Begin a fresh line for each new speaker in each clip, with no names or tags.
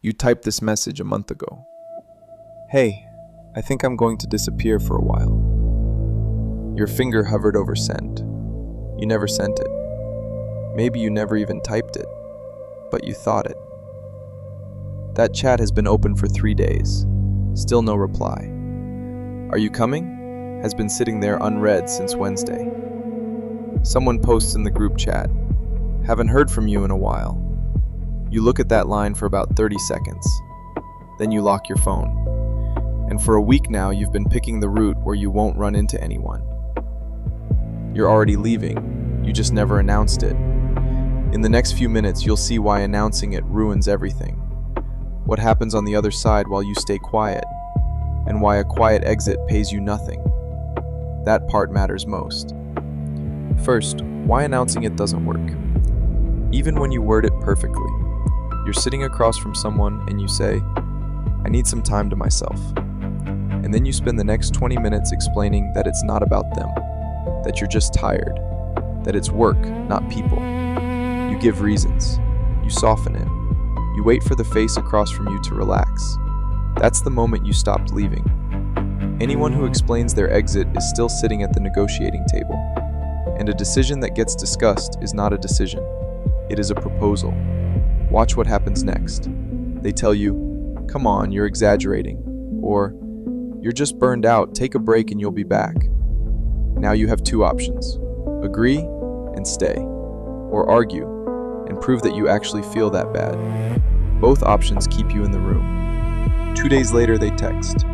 You typed this message a month ago. Hey, I think I'm going to disappear for a while. Your finger hovered over send. You never sent it. Maybe you never even typed it, but you thought it. That chat has been open for 3 days. Still no reply. Are you coming? Has been sitting there unread since Wednesday. Someone posts in the group chat. Haven't heard from you in a while. You look at that line for about 30 seconds. Then you lock your phone. And for a week now, you've been picking the route where you won't run into anyone. You're already leaving. You just never announced it. In the next few minutes, you'll see why announcing it ruins everything. What happens on the other side while you stay quiet, and why a quiet exit pays you nothing. That part matters most. First, why announcing it doesn't work. Even when you word it perfectly, you're sitting across from someone and you say, I need some time to myself. And then you spend the next 20 minutes explaining that it's not about them, that you're just tired, that it's work, not people. You give reasons. You soften it. You wait for the face across from you to relax. That's the moment you stopped leaving. Anyone who explains their exit is still sitting at the negotiating table. And a decision that gets discussed is not a decision. It is a proposal. Watch what happens next. They tell you, come on, you're exaggerating. Or, you're just burned out, take a break and you'll be back. Now you have two options. Agree and stay. Or argue and prove that you actually feel that bad. Both options keep you in the room. 2 days later they text,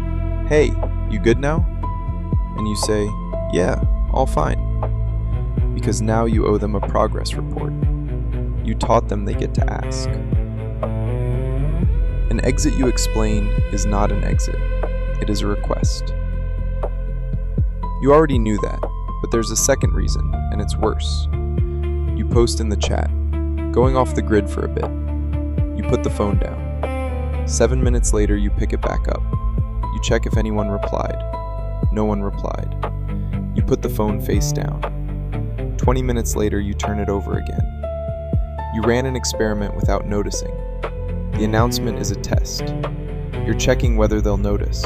hey, you good now? And you say, yeah, all fine. Because now you owe them a progress report. You taught them they get to ask. An exit you explain is not an exit. It is a request. You already knew that, but there's a second reason, and it's worse. You post in the chat, going off the grid for a bit. You put the phone down. 7 minutes later, you pick it back up. You check if anyone replied. No one replied. You put the phone face down. 20 minutes later, you turn it over again. You ran an experiment without noticing. The announcement is a test. You're checking whether they'll notice.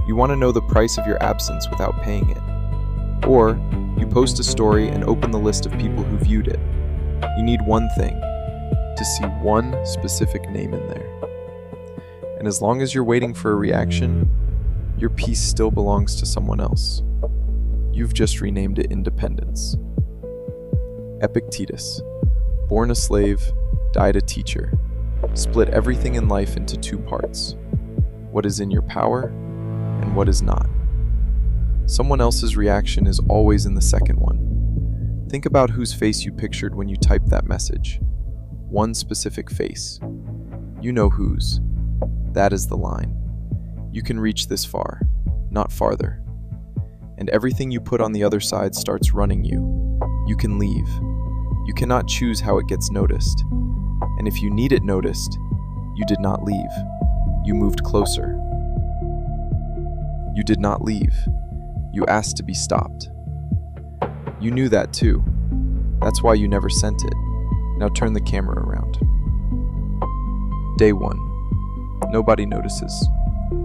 You want to know the price of your absence without paying it. Or, you post a story and open the list of people who viewed it. You need one thing, to see one specific name in there. And as long as you're waiting for a reaction, your piece still belongs to someone else. You've just renamed it Independence. Epictetus, born a slave, died a teacher, split everything in life into two parts, what is in your power and what is not. Someone else's reaction is always in the second one. Think about whose face you pictured when you typed that message. One specific face. You know whose. That is the line. You can reach this far, not farther. And everything you put on the other side starts running you. You can leave. You cannot choose how it gets noticed. And if you need it noticed, you did not leave. You moved closer. You did not leave. You asked to be stopped. You knew that too. That's why you never sent it. Now turn the camera around. Day 1. Nobody notices.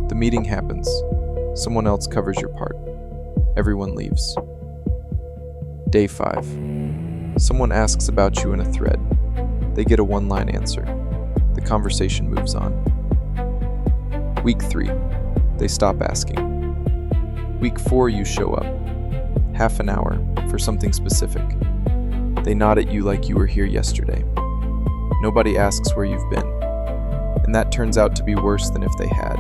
The meeting happens. Someone else covers your part. Everyone leaves. Day 5. Someone asks about you in a thread. They get a one-line answer. The conversation moves on. Week 3. They stop asking. Week 4, you show up. Half an hour for something specific. They nod at you like you were here yesterday. Nobody asks where you've been. And that turns out to be worse than if they had.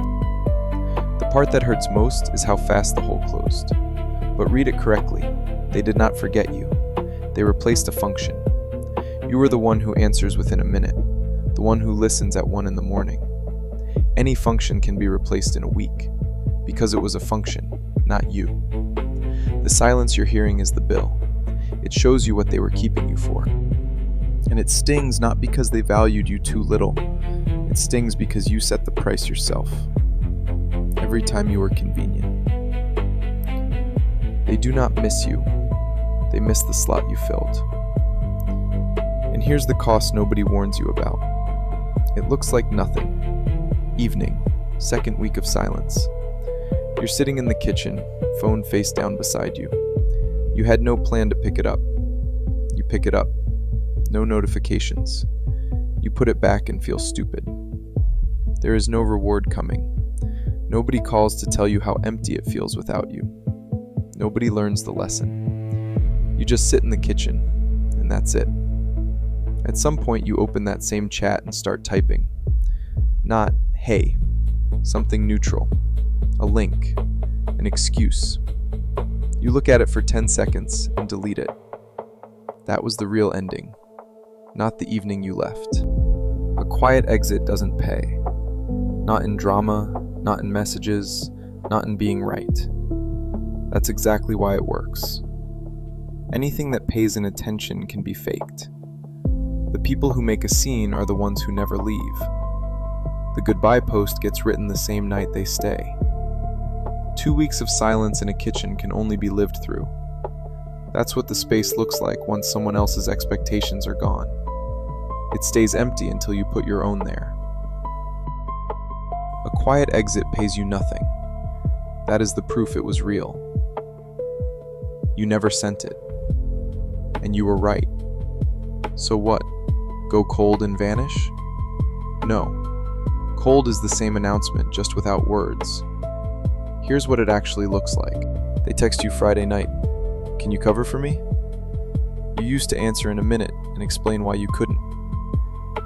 The part that hurts most is how fast the hole closed. But read it correctly. They did not forget you. They replaced a function. You were the one who answers within a minute, the one who listens at 1 a.m. Any function can be replaced in a week, because it was a function, not you. The silence you're hearing is the bill. It shows you what they were keeping you for. And it stings not because they valued you too little. It stings because you set the price yourself. Every time you were convenient. They do not miss you. They miss the slot you filled. And here's the cost nobody warns you about. It looks like nothing, Evening, second week of silence. You're sitting in the kitchen, phone face down beside you. You had no plan to pick it up. You pick it up. No notifications. You put it back and feel stupid. There is no reward coming. Nobody calls to tell you how empty it feels without you. Nobody learns the lesson. You just sit in the kitchen, and that's it. At some point, you open that same chat and start typing. Not, hey, something neutral, a link, an excuse. You look at it for 10 seconds and delete it. That was the real ending, not the evening you left. A quiet exit doesn't pay. Not in drama, not in messages, not in being right. That's exactly why it works. Anything that pays in attention can be faked. The people who make a scene are the ones who never leave. The goodbye post gets written the same night they stay. 2 weeks of silence in a kitchen can only be lived through. That's what the space looks like once someone else's expectations are gone. It stays empty until you put your own there. A quiet exit pays you nothing. That is the proof it was real. You never sent it. And you were right. So what? Go cold and vanish? No. Cold is the same announcement, just without words. Here's what it actually looks like. They text you Friday night. Can you cover for me? You used to answer in a minute and explain why you couldn't.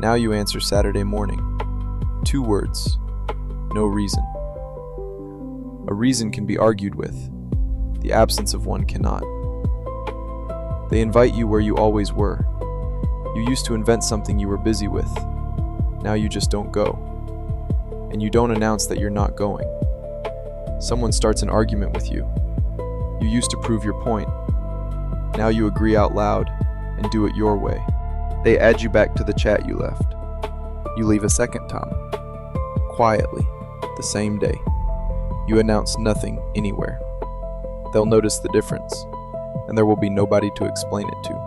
Now you answer Saturday morning. 2 words. No reason. A reason can be argued with. The absence of one cannot. They invite you where you always were. You used to invent something you were busy with. Now you just don't go. And you don't announce that you're not going. Someone starts an argument with you. You used to prove your point. Now you agree out loud and do it your way. They add you back to the chat you left. You leave a second time. Quietly, the same day. You announce nothing anywhere. They'll notice the difference, and there will be nobody to explain it to.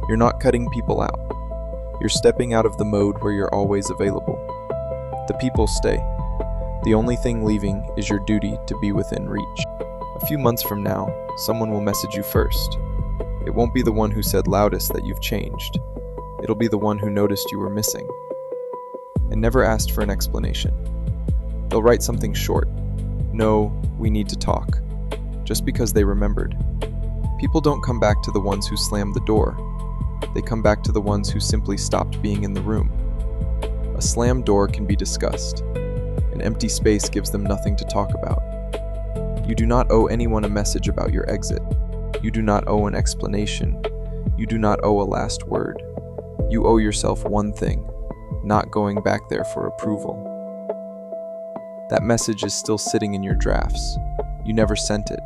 You're not cutting people out. You're stepping out of the mode where you're always available. The people stay. The only thing leaving is your duty to be within reach. A few months from now, someone will message you first. It won't be the one who said loudest that you've changed. It'll be the one who noticed you were missing and never asked for an explanation. They'll write something short. No, we need to talk. Just because they remembered. People don't come back to the ones who slammed the door. They come back to the ones who simply stopped being in the room. A slammed door can be discussed. An empty space gives them nothing to talk about. You do not owe anyone a message about your exit. You do not owe an explanation. You do not owe a last word. You owe yourself one thing, not going back there for approval. That message is still sitting in your drafts. You never sent it.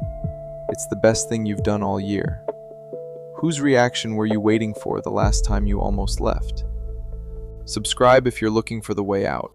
It's the best thing you've done all year. Whose reaction were you waiting for the last time you almost left? Subscribe if you're looking for the way out.